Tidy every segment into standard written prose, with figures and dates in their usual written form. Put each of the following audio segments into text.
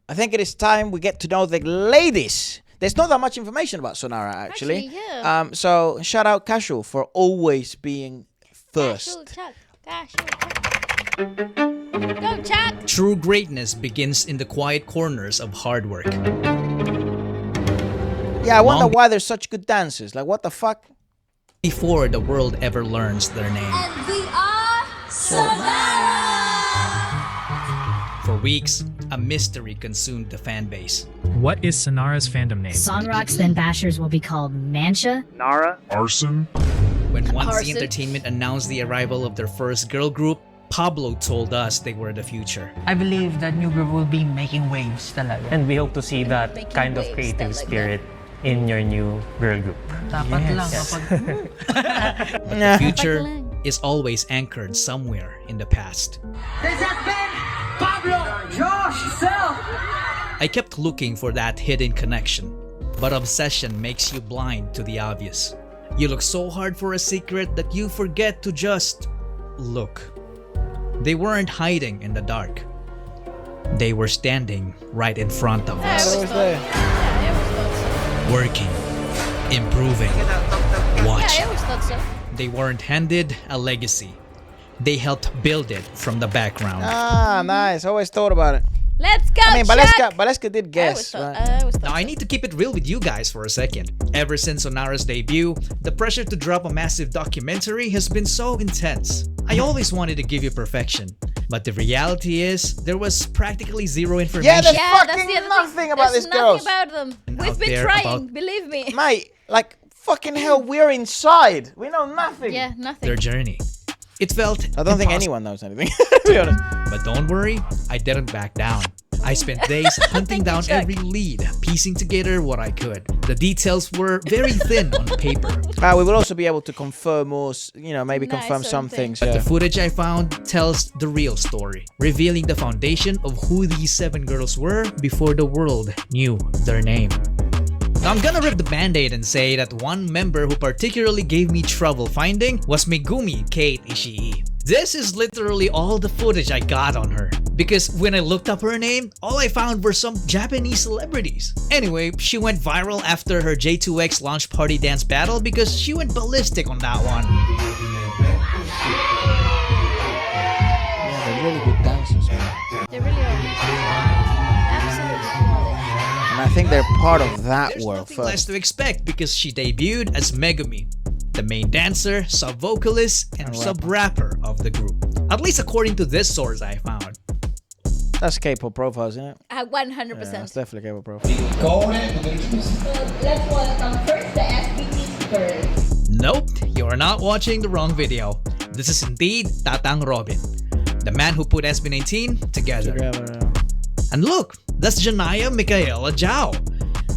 I think it is time we get to know the ladies. There's not that much information about Xonara, actually. Yeah. So shout out Casual for always being first. Casual Chuck. Go, Chuck! True greatness begins in the quiet corners of hard work. Yeah, I wonder why they're such good dancers. Like, what the fuck? Before the world ever learns their name. And we are Xonara! For weeks, a mystery consumed the fan base. What is Xonara's fandom name? Sonrocks then Bashers will be called Mancha? Nara? Arson? When One Arson. C Entertainment announced the arrival of their first girl group, Pablo told us they were the future. I believe that new group will be making waves talaga. And we hope to see that Making kind of waves creative talaga. spirit in your new girl group. Dapat lang kapag... But the future is always anchored somewhere in the past. This has been Pablo, Josh, Sel. I kept looking for that hidden connection, but obsession makes you blind to the obvious. You look so hard for a secret that you forget to just look. They weren't hiding in the dark. They were standing right in front of us, working, improving. Watch. Yeah, I always thought so. They weren't handed a legacy. They helped build it from the background. Ah, nice. Always thought about it. Let's go, I mean, Chuck! Waleska did guess. I Right? always thought Now I need to keep it real with you guys for a second. Ever since Xonara's debut, the pressure to drop a massive documentary has been so intense. I always wanted to give you perfection, but the reality is there was practically zero information. Yeah, there's Yeah, that's fucking the other nothing thing. about There's these girls. nothing about them. And We've out been there trying, about- believe me. Mate, like, fucking hell, we're inside. We know nothing. Yeah, nothing. Their journey. It felt I don't think impossible. anyone knows anything, to be honest. But don't worry, I didn't back down. I spent days hunting down Chuck. every lead, piecing together what I could. The details were very thin on paper, We will also be able to confirm more, maybe Nice confirm some certain things. but Yeah. the footage I found tells the real story, revealing the foundation of who these 7 girls were before the world knew their name. Now I'm gonna rip the band-aid and say that one member who particularly gave me trouble finding was Megumi Kate Ishii. This is literally all the footage I got on her, because when I looked up her name, all I found were some Japanese celebrities. Anyway, she went viral after her J2X launch party dance battle because she went ballistic on that one. Yeah, they're really good dancers, man. They really are. Absolutely. And I think they're part of that There's world nothing less first. to expect because she debuted as Megumi, the main dancer, sub-vocalist, and And sub-rapper of the group. At least according to this source I found. That's K-pop profiles, isn't it? 100%. Yeah, that's definitely K-pop profiles. Let's welcome first the SBT's girl. Nope, you're not watching the wrong video. This is indeed Tatang Robin, the man who put SB19 together. And look, that's Janaya Michaela Zhao.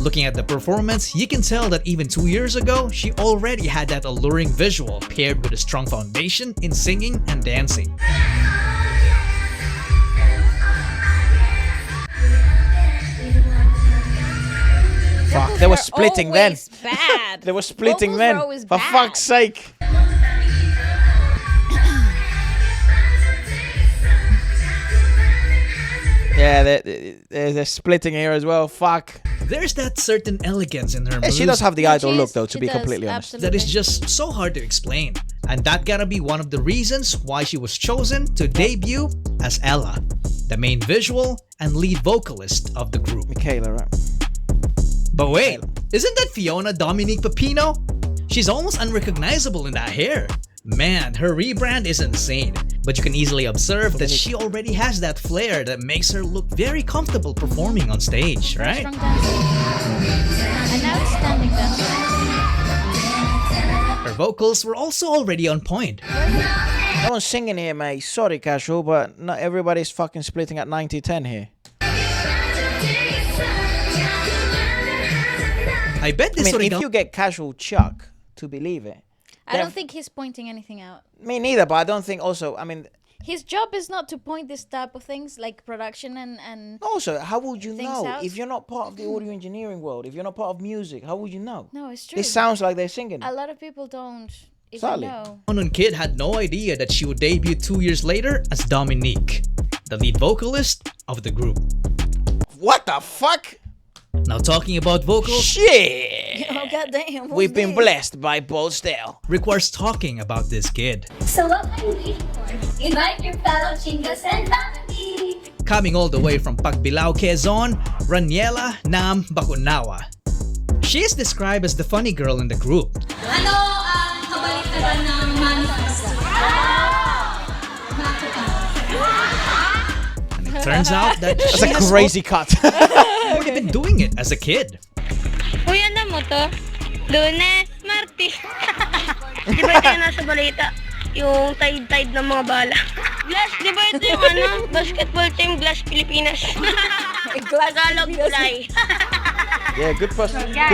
Looking at the performance, you can tell that even 2 years ago, she already had that alluring visual paired with a strong foundation in singing and dancing. Fuck, they were splitting then. Bad. They were splitting Vocals then. were always For bad. fuck's sake. Yeah, they're splitting here as well. Fuck. There's that certain elegance in her Yeah, moves she does have the idol She look, is- though, to she be does, completely honest. that is absolutely. just so hard to explain. And that gotta be one of the reasons why she was chosen to debut as Ella, the main visual and lead vocalist of the group. Michaela, right? But wait, isn't that Fiona Dominique Pepino? She's almost unrecognizable in that hair. Man, her rebrand is insane. But you can easily observe that she already has that flair that makes her look very comfortable performing on stage, right? Strong dancer. An outstanding dancer. Her vocals were also already on point. No one's singing here, mate. Sorry, Casual, but not everybody's fucking splitting at 90-10 here. I bet I this mean, if origami you get Casual Chuck to believe it. I don't think he's pointing anything out. Me neither, but I don't think also, I mean, His job is not to point this type of things like production and also, how would you Things know out. if you're not part of the audio engineering world, if you're not part of music, how would you know? no, it's true. It sounds like they're singing. A lot of people don't even Exactly. know. unknown kid had no idea that she would debut 2 years later as Dominique, the lead vocalist of the group. What the fuck? Now talking about vocals Shit! Oh goddamn! what's We've been this? blessed by Bold Style. requires talking about this kid. So what are you waiting for? Invite your fellow chingas and family. Coming all the way from Pagbilao, Quezon, Raniela Nam Bakunawa. She is described as the funny girl in the group. Ano ang kabaliktaran ng manifest? And it turns out that That's she a has crazy cut. already been doing it as a kid. Uy, ano mo to? Lunes, Martes. Di ba ito yung nasa balita? Yung tide-tide ng mga bala. Glass, di ba ito yung basketball team, Glass Pilipinas? Tagalog fly. Yeah, good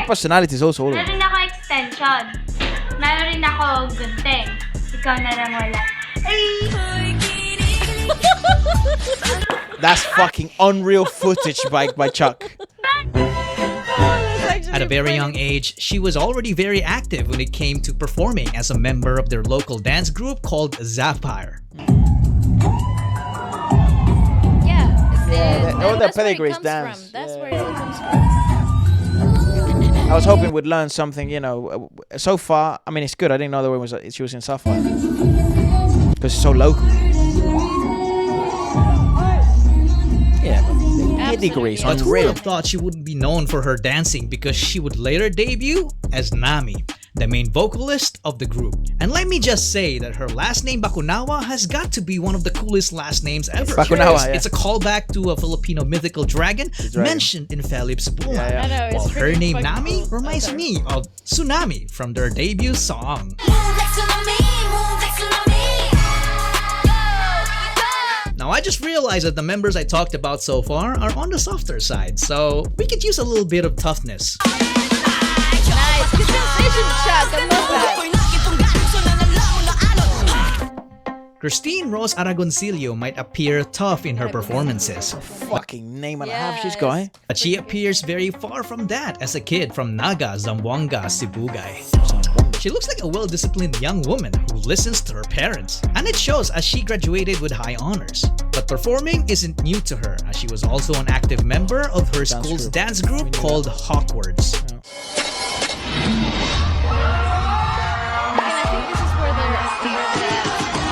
personalities also. All of them. Meron ako extension. Meron rin ako good thing. Ikaw na lang wala. That's fucking unreal footage by Chuck. At a very young age, she was already very active when it came to performing as a member of their local dance group called Zapire. Yeah. all the That's where it pedigrees comes dance. from. That's Yeah. where it all comes from. I was hoping we'd learn something, you know. So far, I mean, it's good. I didn't know she was in Sapphire. Because it's so local. Yeah, pedigrees, But who would unreal. have thought she would be known for her dancing, because she would later debut as Nami, the main vocalist of the group. And let me just say that her last name Bakunawa has got to be one of the coolest last names ever. Bakunawa, yeah. It's a callback to a Filipino mythical dragon, mentioned in Felipe's Buhay. Yeah, yeah. I know, it's While her pretty name fucking Nami cool. reminds Okay. me of Tsunami from their debut song. Now I just realized that the members I talked about so far are on the softer side, so we could use a little bit of toughness. Nice. Good sensation, Chuck. I love that. Christine Rose Aragoncillo might appear tough in her performances, Fucking name and a half she's got. Eh? but she appears very far from that as a kid from Naga, Zamboanga, Sibugay. She looks like a well-disciplined young woman who listens to her parents, and it shows as she graduated with high honors. But performing isn't new to her, as she was also an active member of her school's dance group called Hawkwards. And I think this is where they're at.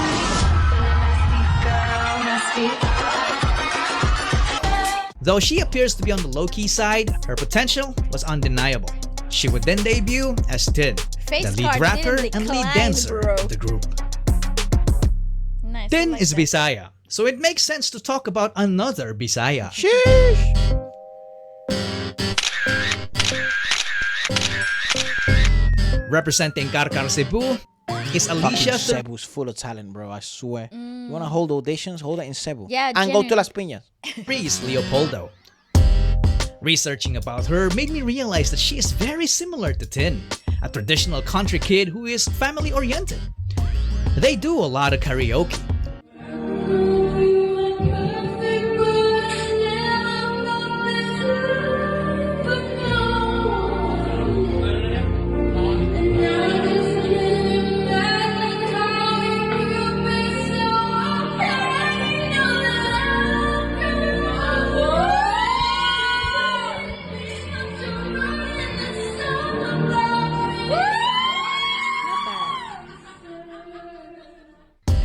Though she appears to be on the low-key side, her potential was undeniable. She would then debut as Tin, Face the lead cards rapper didn't and lead decline, dancer bro. of the group. Nice. I Tin like is that. Bisaya, so it makes sense to talk about another Bisaya. Sheesh. Representing Karkar Cebu is Fucking Alicia Cebu's full of talent, bro. I swear. You wanna hold auditions? Hold it in Cebu. Yeah, and go to genuine. Las Piñas. Reese Leopoldo. Researching about her made me realize that she is very similar to Tin, a traditional country kid who is family-oriented. They do a lot of karaoke.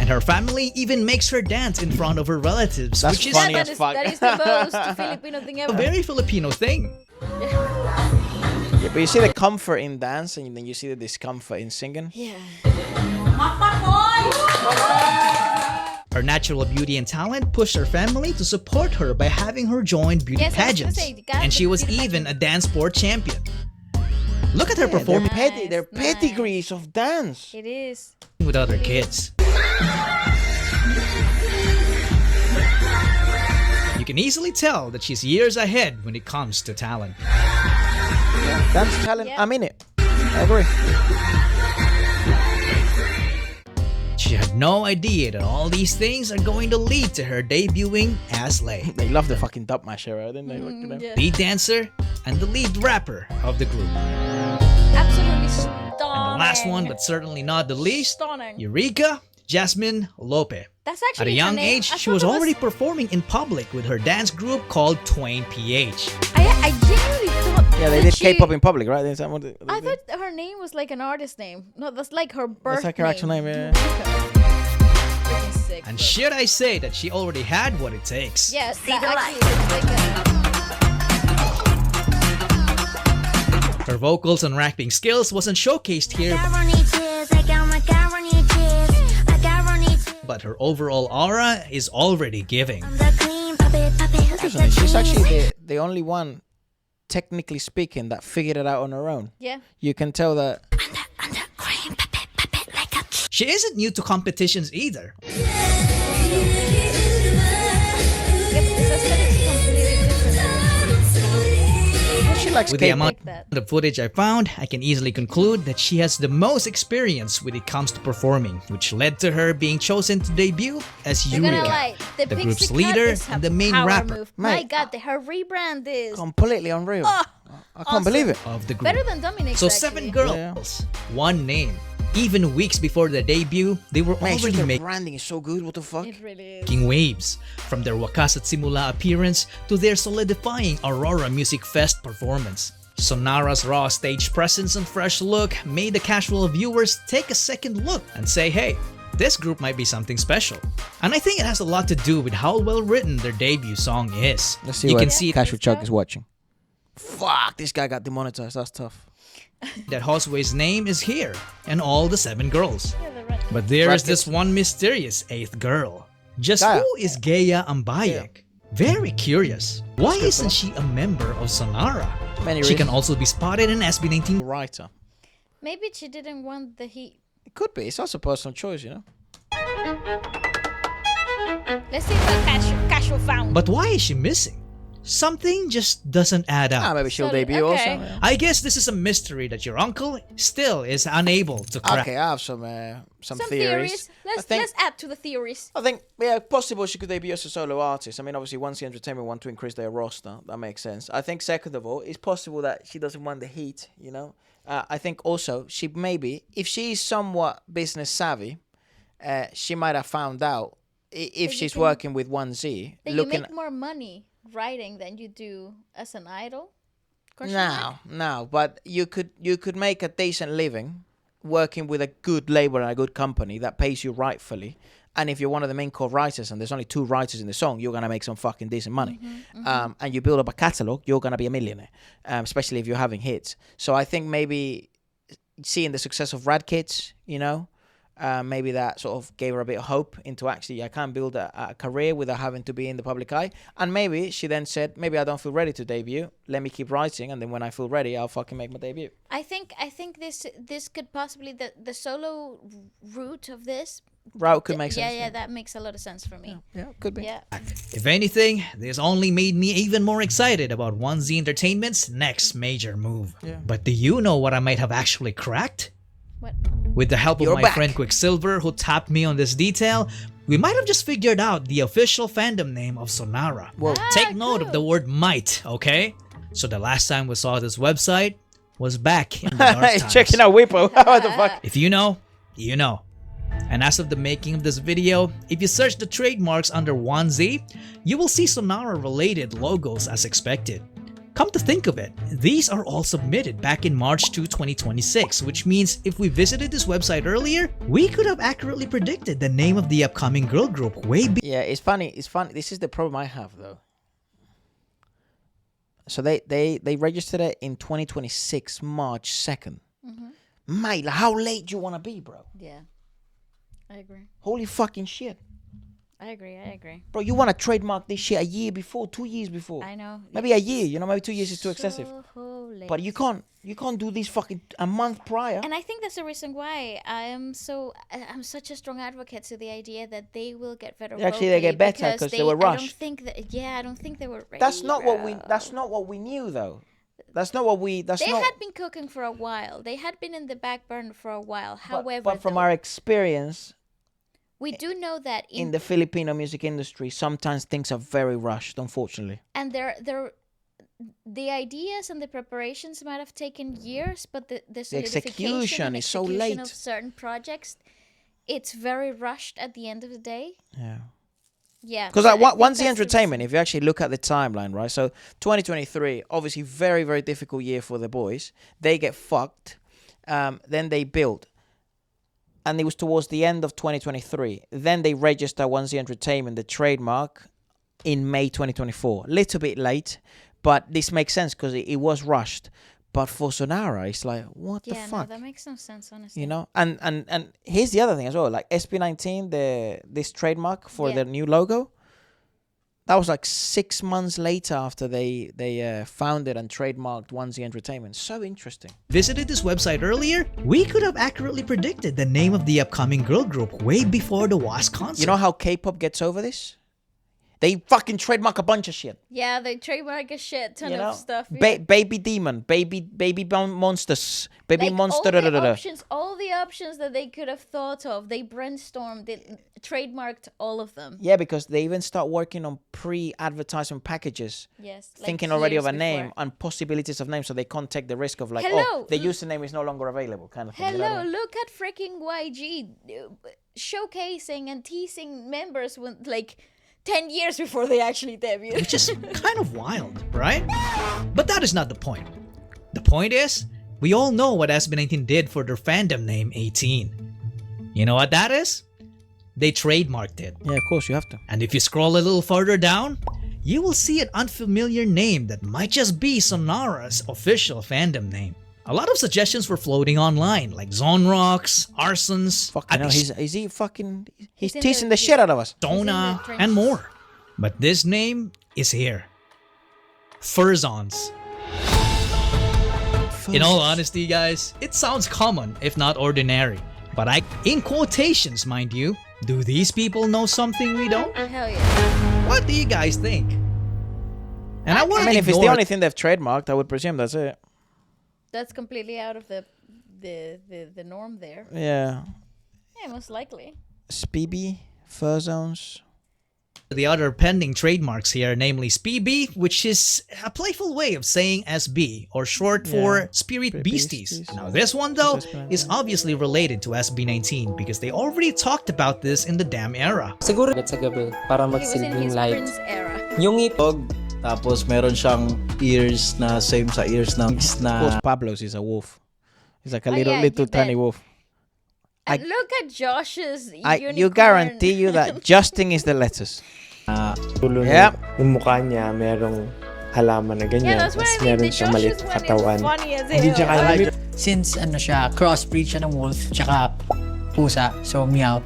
Her family even makes her dance in front of her relatives, That's which is funny Yeah, as fuck. that is the most Filipino thing a ever. very Filipino thing. Yeah, but you see the comfort in dance, and then you see the discomfort in singing. Yeah. Her natural beauty and talent pushed her family to support her by having her join beauty Yes, I was gonna pageants, say, you gotta and she do was beauty even a dance sport champion. Look at her Yeah, performing they're Nice, pedigrees of dance. It is. with other kids. You can easily tell that she's years ahead when it comes to talent. Dance talent, Yeah. I'm in it. I agree. She had no idea that all these things are going to lead to her debuting as Lay, They love the fucking dub masher, didn't they? Look at them. Yeah. lead dancer and the lead rapper of the group. Absolutely stunning. And the last one, but certainly not the least, Stunning. Eureka Jasmine Lope. That's At a actually her young name. age, I she thought was it already performing in public with her dance group called Twain PH. I genuinely thought. Yeah, they that did she- K-pop in public, right? Is that what they I did? thought her name was like an artist name. No, that's like her birth That's like her actual name, yeah. Freaking sick, And bro. should I say that she already had what it takes? Yes, See that the actually was like Her vocals and rapping skills wasn't showcased here, but her overall aura is already giving. Actually, she's actually the only one, technically speaking, that figured it out on her own. yeah. You can tell that. She isn't new to competitions either. Yeah, but this aesthetic's completely different. She likes With the K-pop. amount that. of footage I found, I can easily conclude that she has the most experience when it comes to performing, which led to her being chosen to debut as Not gonna Eureka, lie, the Pixie group's Cut leader is a and the main power rapper Move. My Mate, God, her rebrand is Completely unreal. I can't awesome. believe it. of the group. better than Dominic's. So actually. 7 girls, one name. Even weeks before their debut, they were Man, already their making branding is so good. What the fuck? It really is. waves, from their Wakas at Simula appearance to their solidifying Aurora Music Fest performance. Xonara's raw stage presence and fresh look made the casual viewers take a second look and say, hey, this group might be something special. And I think it has a lot to do with how well written their debut song is. Let's see You what can see Casual Chuck is watching. Fuck, this guy got demonetized. That's tough. that Josue's name is here, and all the 7 girls. Yeah, the red. But there is Brackets. this one mysterious 8th girl. Just Gaia. who is Gaia Ambayek? Very curious. Why isn't she a member of Xonara? Many She can reasons. also be spotted in SB19. Writer. Maybe she didn't want the heat. It could be. It's also personal choice, you know. Let's see what casual found. But why is she missing? Something just doesn't add up. Maybe she'll So, debut okay. also. Yeah. I guess this is a mystery that your uncle still is unable to crack. Okay, I have some Some theories. Let's add to the theories. I think, yeah, possible she could debut as a solo artist. I mean, obviously, once the entertainment want to increase their roster, that makes sense. I think, second of all, it's possible that she doesn't want the heat, you know. I think also, she maybe, if she's somewhat business savvy, she might have found out if you she's can- working with 1Z, Then looking you make more money writing than you do as an idol. Question mark? No, but you could make a decent living working with a good label and a good company that pays you rightfully. And if you're one of the main core writers and there's only 2 writers in the song, you're gonna make some fucking decent money. And you build up a catalog, you're gonna be a millionaire, especially if you're having hits. So I think maybe seeing the success of Rad Kids, you know, maybe that sort of gave her a bit of hope into actually I can build a career without having to be in the public eye. And maybe she then said, maybe I don't feel ready to debut. Let me keep writing, and then when I feel ready, I'll fucking make my debut. I think this could possibly the solo route of this. Route could make sense. Yeah, that makes a lot of sense for me. Yeah, could be. Yeah. If anything, this only made me even more excited about 1Z Entertainment's next major move. Yeah. But do you know what I might have actually cracked? What? With the help of You're my back. friend Quicksilver, who tapped me on this detail, we might have just figured out the official fandom name of Xonara. Whoa. Take note of the word might, okay? So the last time we saw this website was back in the dark Hey, times. checking out Whippo. What the fuck? If you know, you know. And as of the making of this video, if you search the trademarks under 1Z, you will see Xonara related logos as expected. Come to think of it, these are all submitted back in March 2, 2026, which means if we visited this website earlier, we could have accurately predicted the name of the upcoming girl group way Yeah, it's funny. It's funny. This is the problem I have though. So they registered it in 2026, March 2nd. Mate, like, how late do you want to be, bro? Yeah. I agree. Holy fucking shit. I agree. Bro, you want to trademark this shit a year before, 2 years before. I know. Maybe a year, you know, maybe 2 years is too excessive. So late. But you can't do these fucking a month prior. And I think that's the reason why I'm such a strong advocate to the idea that they will get better. Actually, they get vocally better 'cause they were I don't rushed. think that. Yeah, I don't think they were ready. That's not what we. bro. That's not what we knew, though. That's not what we. That's They not. had been cooking for a while. They had been in the back burner for a while. However, but from though, our experience we do know that in the Filipino music industry, sometimes things are very rushed, unfortunately. and the ideas and the preparations might have taken years, but the solidification execution and is so execution late. of certain projects it's very rushed at the end of the day. Yeah. Yeah. Because I think once the that's entertainment, if you actually look at the timeline, right? So 2023, obviously very, very difficult year for the boys. They get fucked. Then they build. And it was towards the end of 2023. Then they register Once the Entertainment, the trademark, in May 2024. Little bit late, but this makes sense because it was rushed. But for Xonara, it's like, what the fuck? No, that makes no sense, honestly. You know, and here's the other thing as well. Like SB19, this trademark for their new logo, that was like 6 months later after they founded and trademarked Onesie Entertainment. So interesting. Visited this website earlier, we could have accurately predicted the name of the upcoming girl group way before the WAS concert. You know how K-pop gets over this? They fucking trademark a bunch of shit. Yeah, they trademark a shit ton of stuff. Baby demon, baby monsters, baby like monster. All the options that they could have thought of, they brainstormed, they trademarked all of them. Yeah, because they even start working on pre-advertisement packages. Yes, like thinking already of a years name before. and possibilities of names, so they can't take the risk of like, Hello. the username is no longer available, kind of thing. Hello, You know what I mean? look at freaking YG showcasing and teasing members with like 10 years before they actually debuted. Which is kind of wild, right? But that is not the point. The point is, we all know what SB19 did for their fandom name 18. You know what that is? They trademarked it. Yeah, of course you have to. And if you scroll a little further down, you will see an unfamiliar name that might just be Xonara's official fandom name. A lot of suggestions were floating online, like Zonrox, Arsons, Fucking hell, he's in teasing the- the shit out of us. Dona, trenches. and more. But this name is here. Furzons. In all honesty, guys, it sounds common, if not ordinary. But in quotations, mind you, do these people know something we don't? Hell yeah. What do you guys think? And I I wouldn't mean, if it's the ignore only thing they've trademarked, I would presume that's it. That's completely out of the norm there. Yeah. Yeah, most likely. Speeby, Fur Zones. the other pending trademarks here, namely SPB, which is a playful way of saying SB, or short for Spirit Beasties. Now this one though is obviously related to SB19 because they already talked about this in the damn era. Siguro sa gabi para He was in magsilbing his light. Prince era. Yung itlog, tapos meron siyang ears na same sa ears na Of course, Pablo's is a wolf. He's like a Oh, little yeah, little you tiny bet. wolf. And look at Josh's unicorn. You guarantee you that Justin is the letters. Dulo Yep. yung mukha niya, merong halaman na ganyan. Yeah, that's what Tapos I mean. meron The siyang maliit Josh's na one katawan. is funny as Hindi siya hell. kaya Since ano siya, crossbreed siya ng wolf tsaka pusa, so meow.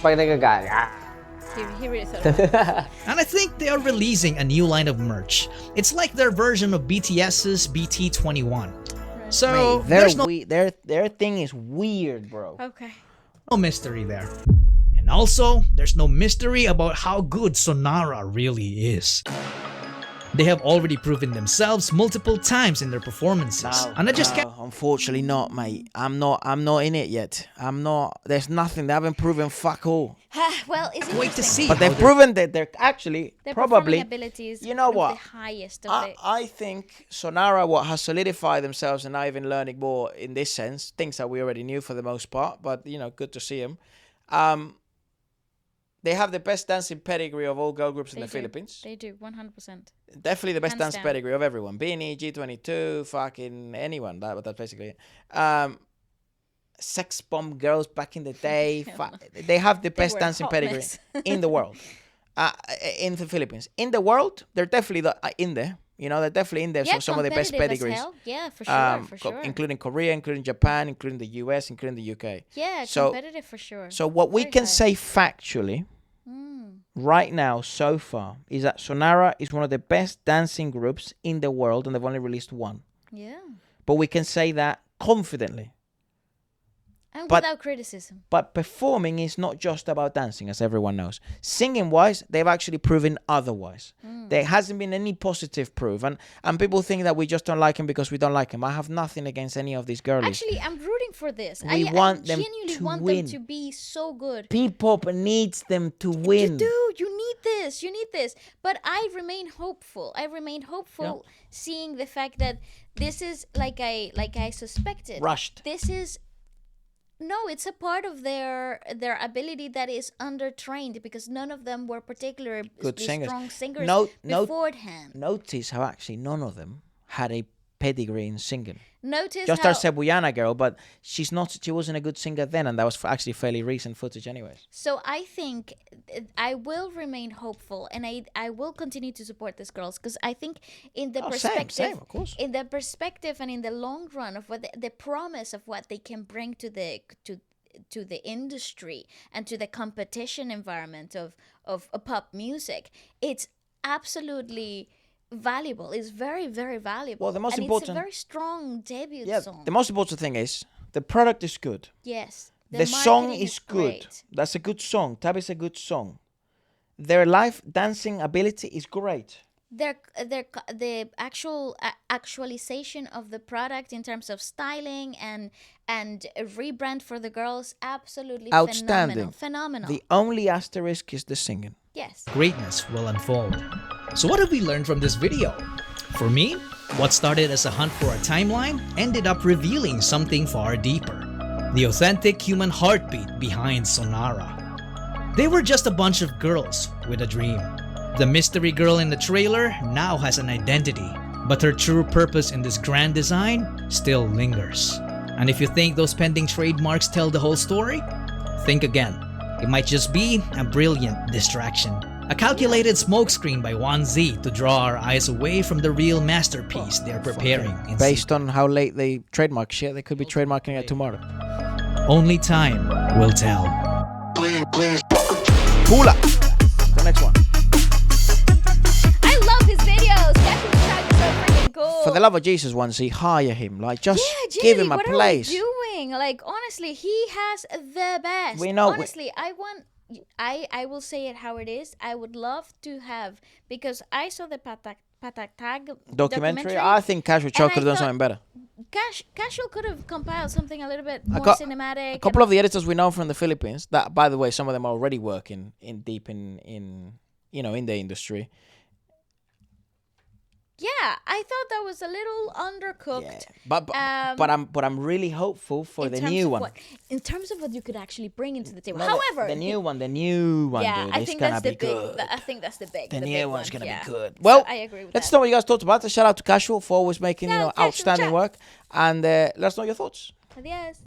Pag nagagalit. He really thought And I think they are releasing a new line of merch. It's like their version of BTS's BT21. So there's no their thing is weird, bro. Okay. mystery there. And also, there's no mystery about how good Xonara really is. They have already proven themselves multiple times in their performances. And I just can't. Unfortunately not, mate. I'm not in it yet. I'm not. There's nothing. They haven't proven fuck all. Well, it's Wait to see. But how they've proven that they're actually their probably. performing abilities. You know of what? The highest of I think Xonara has solidified themselves and now even learning more in this sense. Things that we already knew for the most part, but good to see them. They have the best dancing pedigree of all girl groups in the Philippines. They do, 100%. Definitely the best Hands dance down. pedigree of everyone. Beanie, G22, fucking anyone. That's basically it. Sex bomb girls back in the day. They have the best were a dancing hot pedigree mess. in the world. In the Philippines. In the world, they're definitely in there. They're definitely in there. Yeah, some of the best competitive as pedigrees. hell. Yeah, for sure, for sure. Including Korea, including Japan, including the US, including the UK. Yeah, So- competitive for sure. So what we Very can high. say factually right now so far is that Xonara is one of the best dancing groups in the world, and they've only released one. Yeah. But we can say that confidently. And But- without criticism. But performing is not just about dancing, as everyone knows. Singing wise, they've actually proven otherwise. There hasn't been any positive proof, and people think that we just don't like him because we don't like him. I have nothing against any of these girlies. Actually, I'm rooting for this. We want I them genuinely to want win. them to be so good. P-pop needs them to win. You do. You need this. You need this. But I remain hopeful. Seeing the fact that this is like I suspected. Rushed. This is No, it's a part of their ability that is undertrained because none of them were particularly Good singers. strong singers Note- beforehand. Notice how actually none of them had a pedigree in singing. Notice Just how our Cebuyana girl, but she wasn't a good singer then, and that was actually fairly recent footage anyways. So I think I will remain hopeful, and I will continue to support these girls because I think in the perspective, same, of course. in the perspective and in the long run of what the promise of what they can bring to the industry and to the competition environment of pop music, it's absolutely valuable. It's very, very valuable. Well, the most and important- it's a very strong debut Yeah, song. the most important thing is the product is good. Yes. The song marketing is good. great. That's a good song. Tab is a good song. Their live dancing ability is great. The actual actualization of the product in terms of styling and a rebrand for the girls, absolutely Outstanding. phenomenal. The only asterisk is the singing. Yes. Greatness will unfold. So what have we learned from this video? For me, what started as a hunt for a timeline ended up revealing something far deeper. The authentic human heartbeat behind Xonara. They were just a bunch of girls with a dream. The mystery girl in the trailer now has an identity, but her true purpose in this grand design still lingers. And if you think those pending trademarks tell the whole story, think again. It might just be a brilliant distraction. A calculated smokescreen by 1Z to draw our eyes away from the real masterpiece they're preparing. In Based on how late they trademark shit, they could be trademarking it tomorrow. Only time will tell. Cooler. The next one. I love his videos. Captain Tag is so freaking cool. For the love of Jesus, once he hire him, like just Yeah, give Jimmy, him a what place. are we doing? Like honestly, he has the best. We know- Honestly, I will say it how it is. I would love to have because I saw the Patak Documentary. I think Casual Chow and could have I done thought something better. Casual could have compiled something a little bit more cou- cinematic. A couple of the editors we know from the Philippines. That, by the way, some of them are already working in in the industry. Yeah, I thought that was a little undercooked. But I'm really hopeful for in the terms new of one. in terms of what you could actually bring into the table. No, However, the new one, yeah, dude, I it's think gonna that's be the big. good. I think that's the big. The the new big one's one, gonna yeah. be good. So Well, I agree with let's that. know what you guys thought about it. Shout out to Casual for always making Yeah, Casual outstanding chat. work, and let us know your thoughts. Adios.